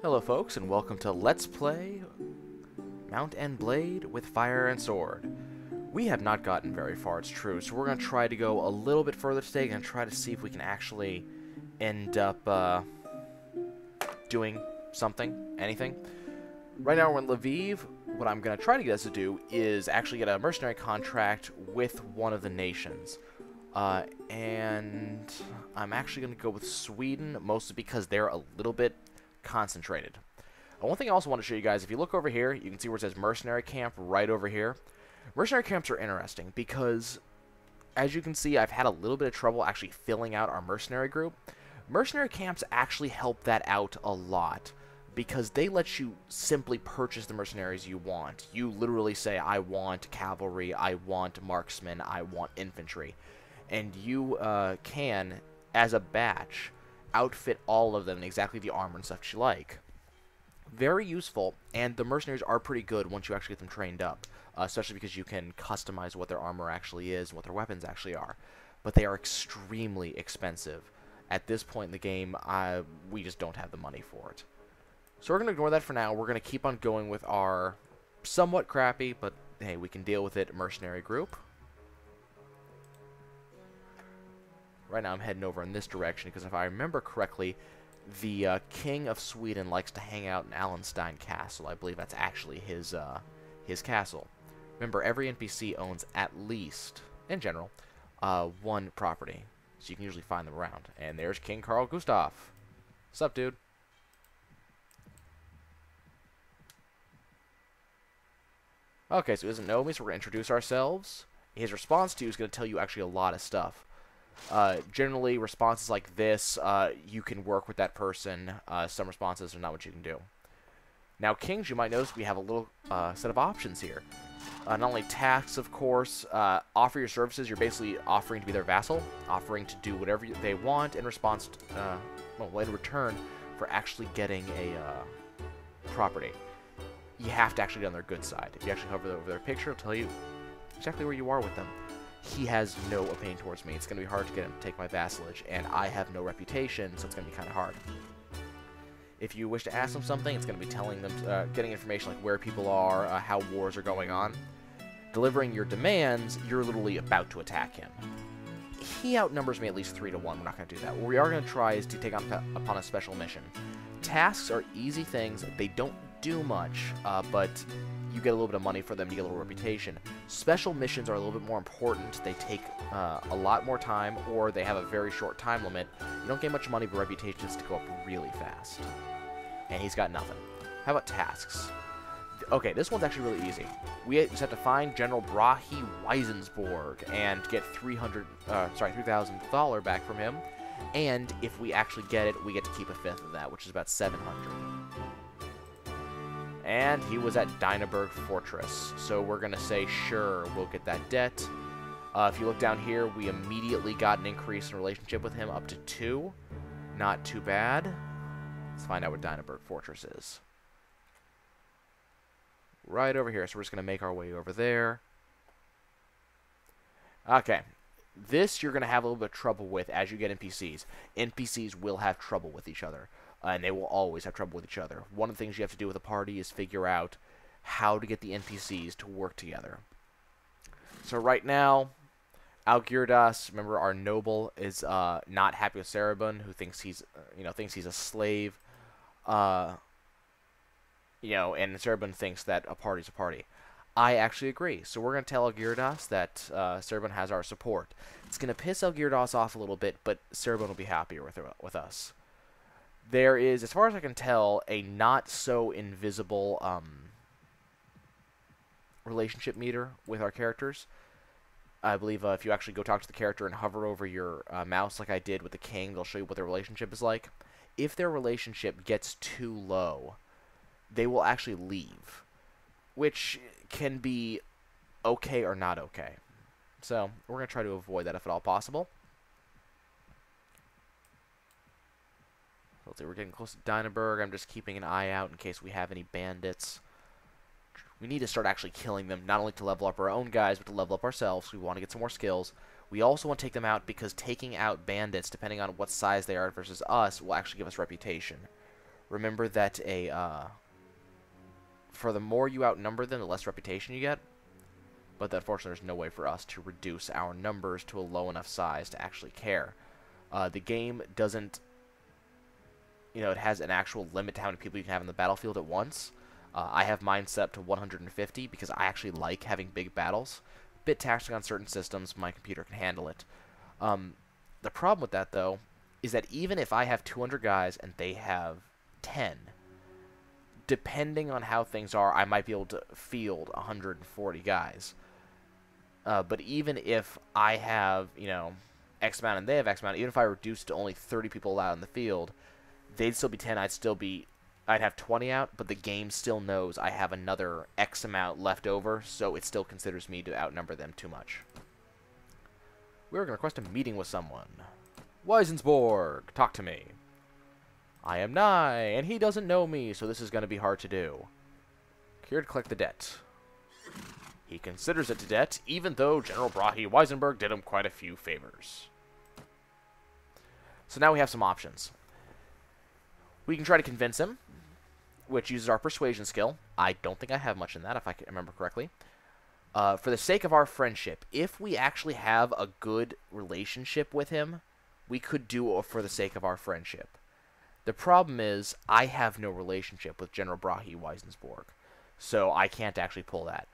Hello folks, and welcome to Let's Play Mount and Blade with Fire and Sword. We have not gotten very far, it's true, so we're going to try to go a little bit further today and try to see if we can actually end up doing something, anything. Right now we're in Lviv. What I'm going to try to get us to do is actually get a mercenary contract with one of the nations. And I'm actually going to go with Sweden, mostly because they're a little bit concentrated. One thing I also want to show you guys, if you look over here, you can see where it says Mercenary Camp right over here. Mercenary camps are interesting because, as you can see, I've had a little bit of trouble actually filling out our mercenary group. Mercenary camps actually help that out a lot because they let you simply purchase the mercenaries you want. You literally say, I want cavalry, I want marksmen, I want infantry. And you can, as a batch, outfit all of them in exactly the armor and stuff you like. Very useful, and the mercenaries are pretty good once you actually get them trained up, especially because you can customize what their armor actually is and what their weapons actually are. But they are extremely expensive. At this point in the game, we just don't have the money for it. So we're going to ignore that for now. We're going to keep on going with our somewhat crappy, but hey, we can deal with it, mercenary group. Right now I'm heading over in this direction because if I remember correctly, the King of Sweden likes to hang out in Allenstein Castle. I believe that's actually his castle. Remember, every NPC owns at least, in general, one property. So you can usually find them around. And there's King Carl Gustaf. What's up, dude? Okay, so he doesn't know me, so we're going to introduce ourselves. His response to you is going to tell you actually a lot of stuff. Generally, responses like this, you can work with that person. Some responses are not what you can do. Now, kings, you might notice we have a little set of options here. Not only tasks, of course, offer your services. You're basically offering to be their vassal, offering to do whatever they want in response to, well, in return for actually getting a property. You have to actually get on their good side. If you actually hover over their picture, it'll tell you exactly where you are with them. He has no opinion towards me. It's going to be hard to get him to take my vassalage, and I have no reputation, so it's going to be kind of hard. If you wish to ask them something, it's going to be telling them, getting information like where people are, how wars are going on. Delivering your demands, you're literally about to attack him. He outnumbers me at least 3 to 1. We're not going to do that. What we are going to try is to take on upon a special mission. Tasks are easy things. They don't do much, but you get a little bit of money for them, you get a little reputation. Special missions are a little bit more important. They take a lot more time, or they have a very short time limit. You don't get much money, but reputations to go up really fast. And he's got nothing. How about tasks? Okay, this one's actually really easy. We just have to find General Brahe Weisensborg and get $3,000 back from him. And if we actually get it, we get to keep a fifth of that, which is about 700. And he was at Dynaburg Fortress. So we're going to say, sure, we'll get that debt. If you look down here, we immediately got an increase in relationship with him up to 2. Not too bad. Let's find out what Dynaburg Fortress is. Right over here. So we're just going to make our way over there. Okay. This you're going to have a little bit of trouble with as you get NPCs. NPCs will have trouble with each other. And they will always have trouble with each other. One of the things you have to do with a party is figure out how to get the NPCs to work together. So right now, Algirdas, remember our noble, is not happy with Cerebon, who thinks he's, thinks he's a slave. And Cerebon thinks that a party's a party. I actually agree. So we're going to tell Algirdas that Cerebon has our support. It's going to piss Algirdas off a little bit, but Cerebon will be happier with us. There is, as far as I can tell, a not-so-invisible relationship meter with our characters. I believe if you actually go talk to the character and hover over your mouse like I did with the king, they'll show you what their relationship is like. If their relationship gets too low, they will actually leave, which can be okay or not okay. So we're going to try to avoid that if at all possible. Let's see, we're getting close to Dynaburg. I'm just keeping an eye out in case we have any bandits. We need to start actually killing them, not only to level up our own guys, but to level up ourselves. We want to get some more skills. We also want to take them out because taking out bandits, depending on what size they are versus us, will actually give us reputation. remember that for the more you outnumber them, the less reputation you get. But unfortunately, there's no way for us to reduce our numbers to a low enough size to actually care. The game doesn't, it has an actual limit to how many people you can have in the battlefield at once. I have mine set up to 150 because I actually like having big battles. Bit taxing on certain systems, my computer can handle it. The problem with that, though, is that even if I have 200 guys and they have 10, depending on how things are, I might be able to field 140 guys. But even if I have, X amount and they have X amount, even if I reduce to only 30 people allowed in the field, they'd still be 10, I'd have 20 out, but the game still knows I have another X amount left over, so it still considers me to outnumber them too much. We're going to request a meeting with someone. Weisensborg, talk to me. I am Nye, and he doesn't know me, so this is going to be hard to do. Here to collect the debt. He considers it a debt, even though General Brahe Weisenberg did him quite a few favors. So now we have some options. We can try to convince him, which uses our persuasion skill. I don't think I have much in that, if I can remember correctly. For the sake of our friendship, if we actually have a good relationship with him, we could do it for the sake of our friendship. The problem is, I have no relationship with General Brahe Weisensborg, so I can't actually pull that.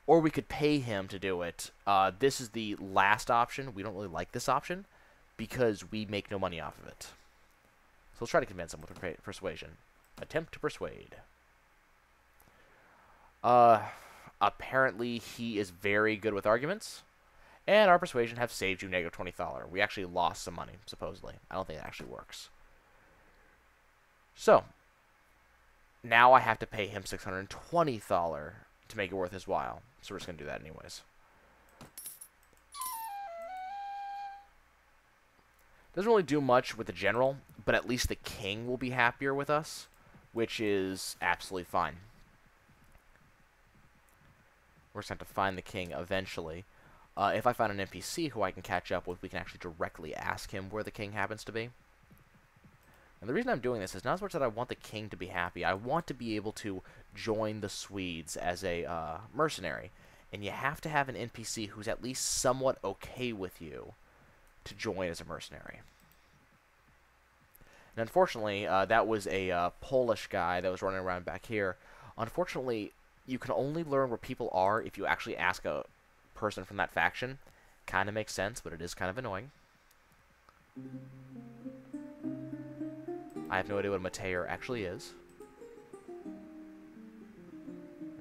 Or we could pay him to do it. This is the last option. We don't really like this option, because we make no money off of it. So let's try to convince him with persuasion. Attempt to persuade. Apparently he is very good with arguments, and our persuasion have saved you negative 20 thaler. We actually lost some money, supposedly. I don't think it actually works. So, now I have to pay him 620 thaler to make it worth his while. So we're just going to do that anyways. Doesn't really do much with the general, but at least the king will be happier with us, which is absolutely fine. We're just going to have to find the king eventually. If I find an NPC who I can catch up with, we can actually directly ask him where the king happens to be. And the reason I'm doing this is not as much that I want the king to be happy. I want to be able to join the Swedes as a mercenary. And you have to have an NPC who's at least somewhat okay with you to join as a mercenary. And unfortunately, that was a Polish guy that was running around back here. Unfortunately, you can only learn where people are if you actually ask a person from that faction. Kind of makes sense, but it is kind of annoying. I have no idea what a Mateer actually is.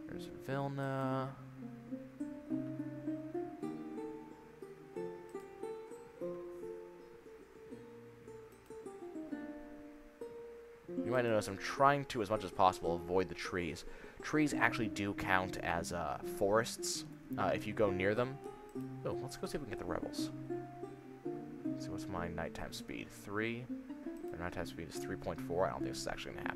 There's Vilna. You might notice I'm trying to, as much as possible, avoid the trees. Trees actually do count as forests if you go near them. Oh, let's go see if we can get the rebels. Let's see, what's my nighttime speed? 3. Their nighttime speed is 3.4. I don't think this is actually going to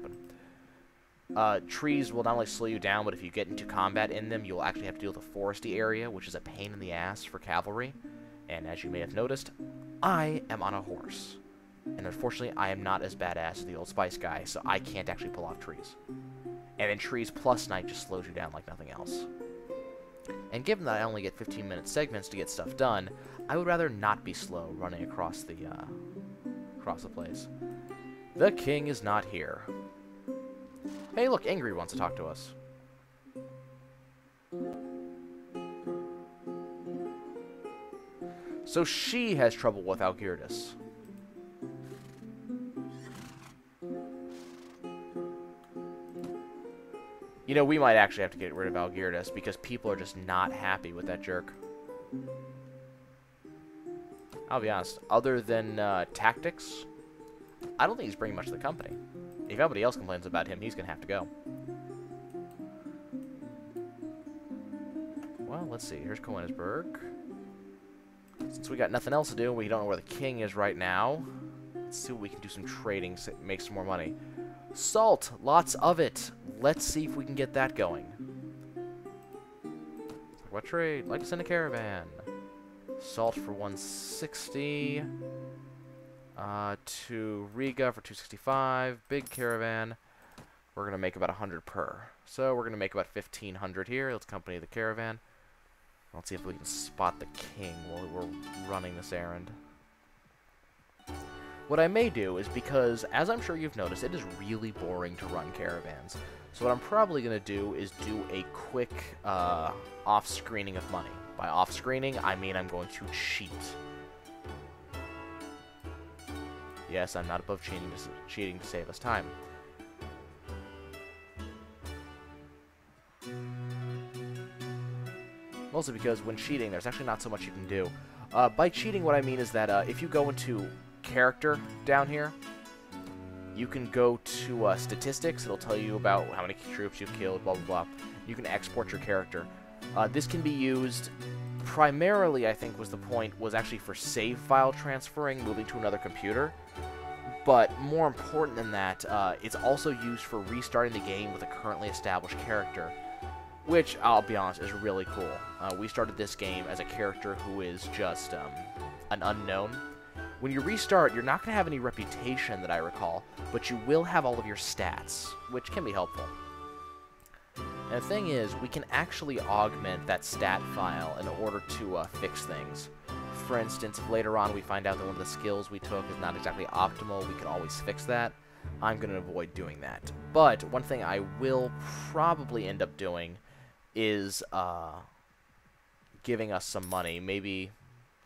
happen. Trees will not only slow you down, but if you get into combat in them, you'll actually have to deal with a foresty area, which is a pain in the ass for cavalry. And as you may have noticed, I am on a horse. And unfortunately, I am not as badass as the Old Spice guy, so I can't actually pull off trees. And then trees plus night just slows you down like nothing else. And given that I only get 15-minute segments to get stuff done, I would rather not be slow running across the place. The king is not here. Hey, look, Ingrid wants to talk to us. So she has trouble with Algirdus. You know, we might actually have to get rid of Algirdus because people are just not happy with that jerk. I'll be honest, other than tactics, I don't think he's bringing much to the company. If nobody else complains about him, he's going to have to go. Well, let's see. Here's Königsberg. Since we got nothing else to do, we don't know where the king is right now. Let's see what we can do some trading, make some more money. Salt! Lots of it! Let's see if we can get that going. What trade? Like to send a caravan. Salt for 160. To Riga for 265. Big caravan. we're going to make about 100 per. So we're going to make about 1,500 here. Let's accompany the caravan. Let's see if we can spot the king while we're running this errand. What I may do is, because, as I'm sure you've noticed, it is really boring to run caravans. So what I'm probably going to do is do a quick off-screening of money. By off-screening, I mean I'm going to cheat. Yes, I'm not above cheating to save us time. Mostly because when cheating, there's actually not so much you can do. By cheating, what I mean is that if you go into character down here, you can go to statistics. It'll tell you about how many troops you've killed, blah, blah, blah. You can export your character. This can be used primarily, I think was the point, was actually for save file transferring, moving to another computer. But more important than that, it's also used for restarting the game with a currently established character, which, I'll be honest, is really cool. We started this game as a character who is just an unknown. When you restart, you're not going to have any reputation that I recall, but you will have all of your stats, which can be helpful. And the thing is, we can actually augment that stat file in order to fix things. For instance, if later on we find out that one of the skills we took is not exactly optimal, we can always fix that. I'm going to avoid doing that. But one thing I will probably end up doing is giving us some money. Maybe,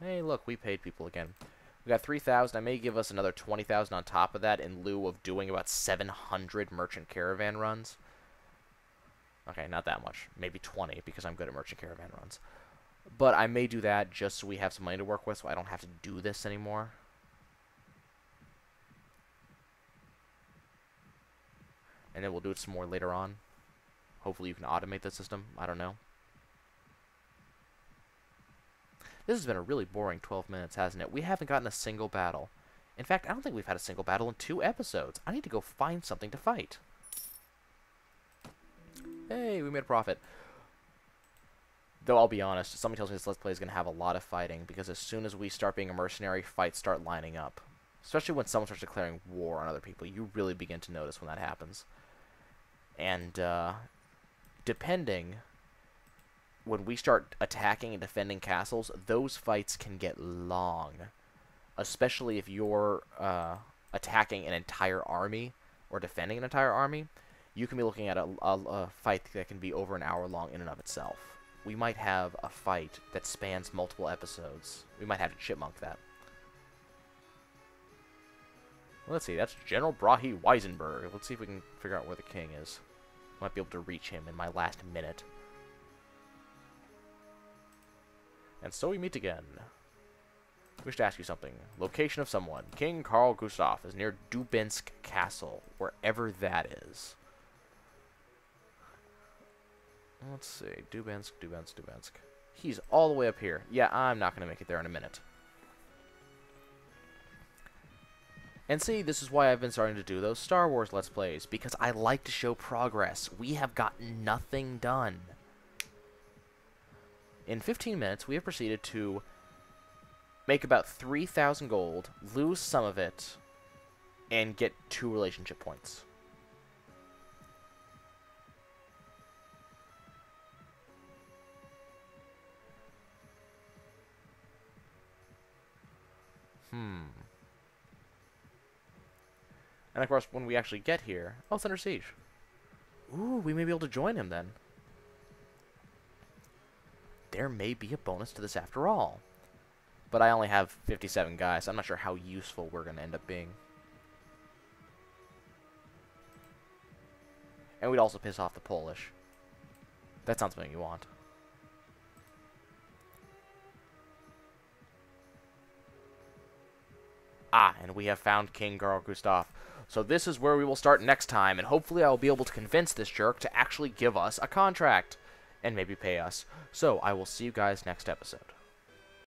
hey, look, we paid people again. We got 3,000. I may give us another 20,000 on top of that in lieu of doing about 700 merchant caravan runs. Okay, not that much. Maybe 20 because I'm good at merchant caravan runs. But I may do that just so we have some money to work with so I don't have to do this anymore. And then we'll do it some more later on. Hopefully you can automate the system. I don't know. This has been a really boring 12 minutes, hasn't it? We haven't gotten a single battle. In fact, I don't think we've had a single battle in 2 episodes. I need to go find something to fight. Hey, we made a profit. Though I'll be honest, somebody tells me this Let's Play is going to have a lot of fighting, because as soon as we start being a mercenary, fights start lining up. Especially when someone starts declaring war on other people. You really begin to notice when that happens. And, depending, when we start attacking and defending castles, those fights can get long. Especially if you're attacking an entire army, or defending an entire army, you can be looking at a fight that can be over an hour long in and of itself. We might have a fight that spans multiple episodes. We might have to chipmunk that. Let's see, that's General Brahe Weisenberg. Let's see if we can figure out where the king is. Might be able to reach him in my last minute. And so we meet again. Wish to ask you something. Location of someone. King Carl Gustaf is near Dubinsk Castle, wherever that is. Let's see. Dubinsk. He's all the way up here. Yeah, I'm not going to make it there in a minute. And see, this is why I've been starting to do those Star Wars Let's Plays, because I like to show progress. We have gotten nothing done. In 15 minutes, we have proceeded to make about 3,000 gold, lose some of it, and get 2 relationship points. And of course, when we actually get here... Oh, it's under siege. Ooh, we may be able to join him then. There may be a bonus to this after all. But I only have 57 guys, so I'm not sure how useful we're going to end up being. And we'd also piss off the Polish. That's not something you want. Ah, and we have found King Carl Gustaf. So this is where we will start next time, and hopefully I will be able to convince this jerk to actually give us a contract, and maybe pay us. So I will see you guys next episode.